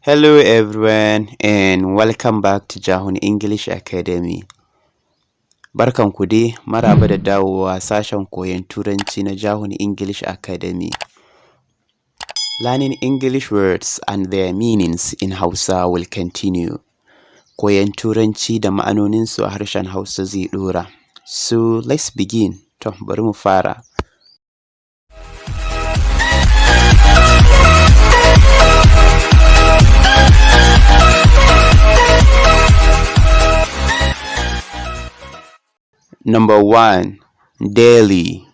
Hello everyone and welcome back to Jahun English Academy. Barkanku dai, maraba da dawowa sashen koyon Turanci na Jahun English Academy. Learning English words and their meanings in Hausa will continue. Koyon Turanci da ma'anoninsu a harshen Hausa zai ɗora. So let's begin. To bari mu fara. Number 1. Daily.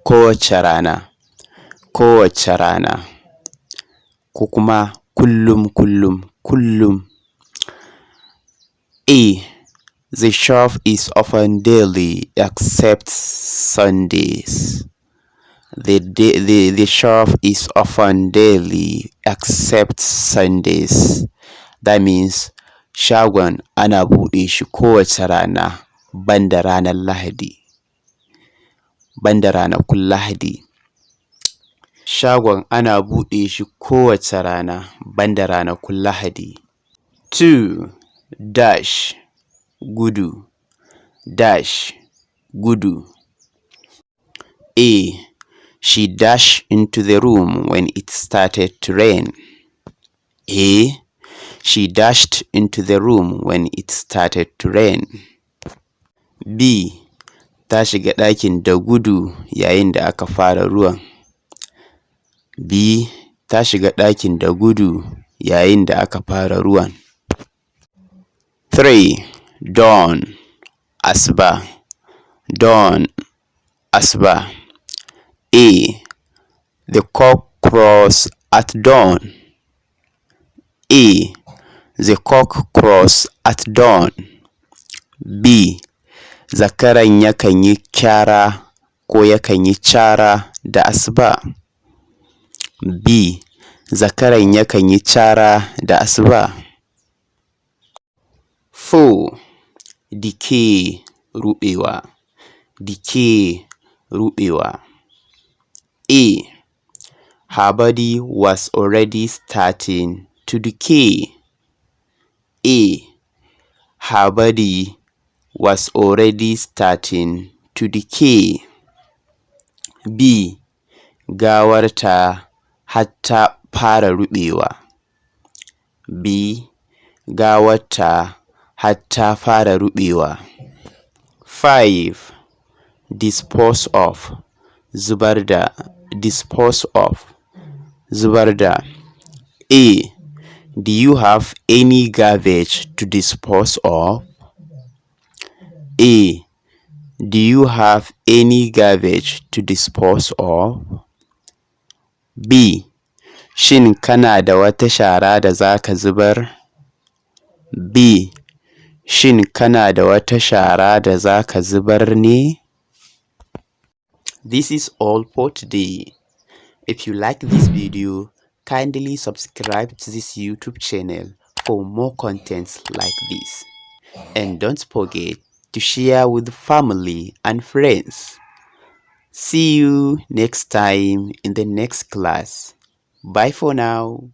Kowacce rana. Ko kuma kullum. A. The shop is open daily except Sundays. The shop is open daily except Sundays. That means shagon ana buɗe shi kowace rana banda ranar Lahadi. Banda ranakun Lahadi. Shagon ana buɗe shi kowace rana banda ranakun Lahadi. 2. Gudu. A. She dashed into the room when it started to rain. A. She dashed into the room when it started to rain. B. Ta shiga ɗakin da gudu yayin da aka fara ruwan. B. Ta shiga ɗakin da gudu yayin da aka fara ruwan. 3. Asuba. A. The cock crows at dawn. A. The cock crows at dawn. B. Zakaran yakan yi cara ko yakan yi cara da asuba. B. Zakaran yakan yi cara da asuba. 4. Decay. Rubewa. A. Her body was already starting to decay. A. Her body was already starting to decay. B. Gawarta har ta fara ruɓewa. B. Gawarta har ta fara ruɓewa. 5. Dispose of. Zubar da. A. Do you have any garbage to dispose of? A. Do you have any garbage to dispose of? B. Shin kana da wata shara da zaka zubar? B. Shin kana da wata shara da zaka zubar ne? This is all for today. If you like this video, kindly subscribe to this YouTube channel for more contents like this. And don't forget to share with family and friends. See you next time in the next class. Bye for now.